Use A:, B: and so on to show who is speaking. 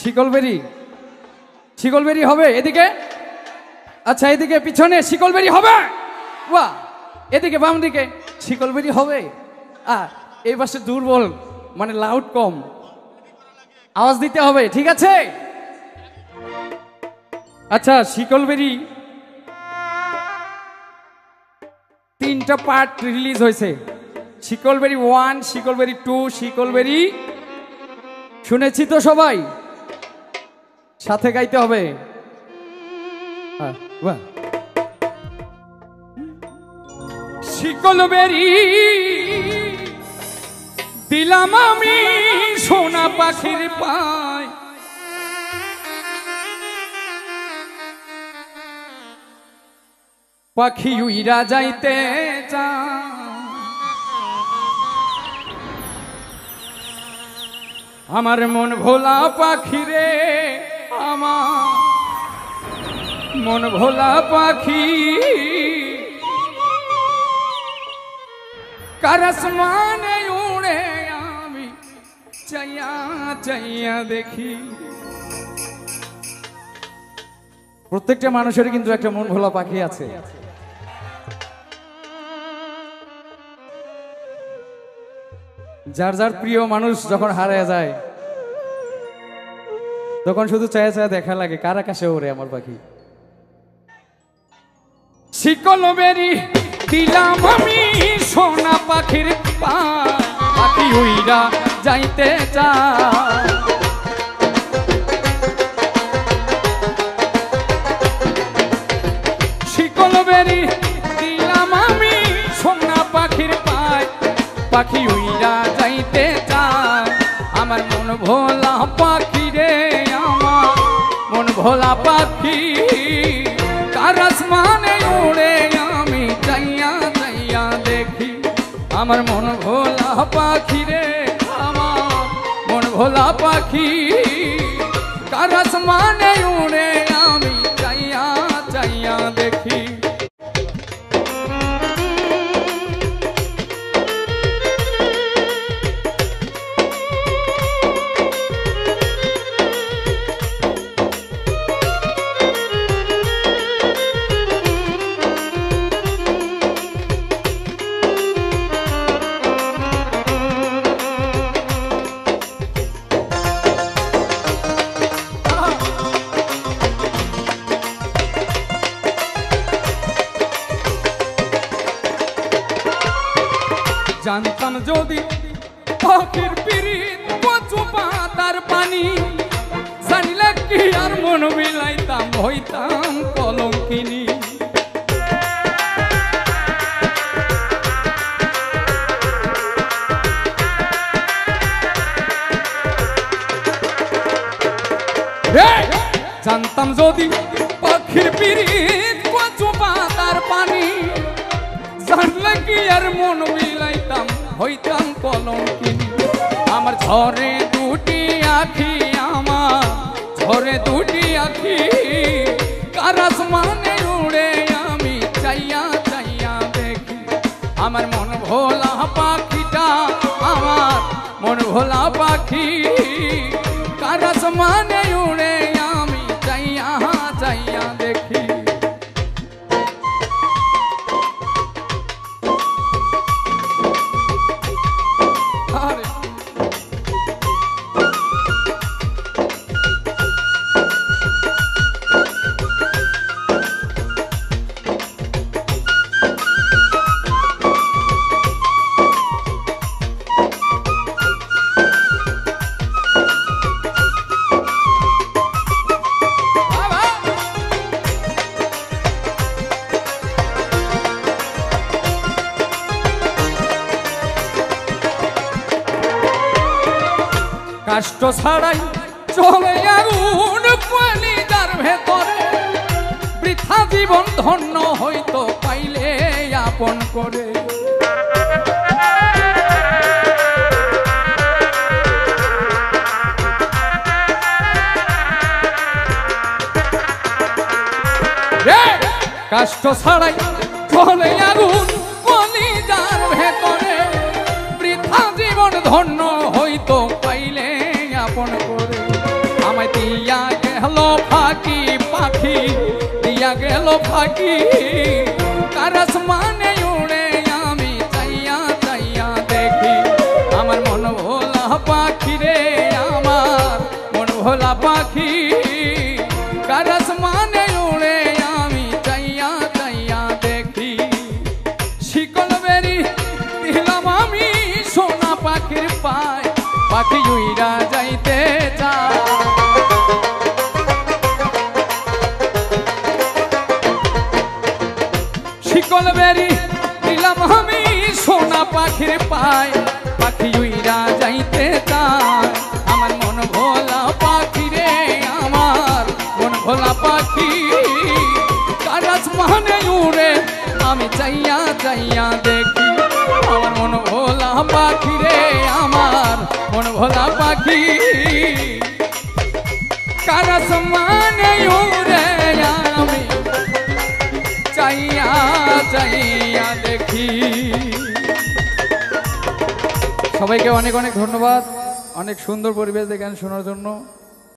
A: শিকলবেরি, শিকলবেরি হবে এদিকে। আচ্ছা এদিকে পিছনে শিকলবেরি হবে। বাহ, এদিকে বাম দিকে শিকলবেরি হবে। আর এই পাশে দুর্বল, মানে লাউড কম, আওয়াজ দিতে হবে, ঠিক আছে? আচ্ছা শিকলবেরি 3টা পার্ট রিলিজ হয়েছে। শিকলবেরি 1, শিকলবেরি 2, শিকলবেরি, শুনেছি তো সবাই, সাথে গাইতে হবে। শিকলবেরি দিলাম আমি সোনা পাখির পায়, পাখি উইরা যাইতে চায়, আমার মন ভোলা পাখি রে, আমার মন ভোলা পাখি, কার আসমানে উড়ে আমি চাইয়া চাইয়া দেখি। প্রত্যেকটা মানুষের কিন্তু একটা মন ভোলা পাখি আছে। যার যার প্রিয় মানুষ যখন হারিয়ে যায় তখন শুধু চায়া চায়া দেখা লাগে কার আকাশে ওরে আমার পাখি। শিকলবেরি দিলাম আমি সোনা পাখির পায়, পাখি উইরা যাইতে চায়, শিকলবেরি দিলাম আমি সোনা পাখির পায়, পাখি উইরা যাইতে চায়, আমার মন ভোলা পাখি রে, আমার মন ভোলা পাখি, কার আসমানে উড়ে আমি চাইয়া চাইয়া দেখি, আমার মন ভোলা পাখি রে, আমার মন ভোলা পাখি, কার আসমানে উড়ে আমি চাইয়া চাইয়া দেখি। জানতাম যদি পাখির পিরিত কচু পাতার পানি, জানিলে কি আর মন বিলাইতাম, হইতাম কলঙ্কিনী। জানতাম যদি পাখির পিরিত কচু পাতার পানি, জানলে কি আর মন বিলাইতাম, হইতাম কলঙ্কিনী। আমার ঝরে দুটি আখি, আমার ঝরে দুটি আখি, কার আসমানে উড়ে আমি চাইয়া চাইয়া দেখি, আমার মন ভোলা পাখিটা, আমার মন ভোলা পাখি, কার আসমানে উড়ে আমি চাইয়া চাইয়া দেখি। কষ্ট ছাড়াই চলে আগুন কলিজার ভেতরে, বৃথা জীবন ধন্য হইতো পাইলে আপন করে। কষ্ট ছাড়াই চলে আগুন কলিজার ভেতরে, বৃথা জীবন ধন্য হইতো পাইলে আপন করে। আমায় দিয়া গেল ফাঁকি পাখি, দিয়া গেল ফাঁকি। কার আসমানে উড়ে আমি চাইয়া চাইয়া দেখি, আমার মন ভোলা পাখি রে, আমার মন ভোলা পাখি। কার আসমানে উড়ে আমি চাইয়া চাইয়া দেখি। শিকল বেরি দিলাম আমি সোনা পাখির পায়, পাখি উইরা যাইতে চায়। শিকল বেরি দিলাম আমি সোনা পাখির পায়, পাখি উইরা যাইতে চায়। আমার মন ভোলা পাখি রে, আমার মন ভোলা পাখি। কার আসমানে উড়ে আমি চাইয়া চাইয়া দেখি, আমার মন ভোলা পাখি রে, আমার মন ভোলা পাখি। কার আসমানে উড়ে আমি চাইয়া চাইয়া দেখি। সবাইকে অনেক অনেক ধন্যবাদ, অনেক সুন্দর পরিবেশ গান শোনার জন্য।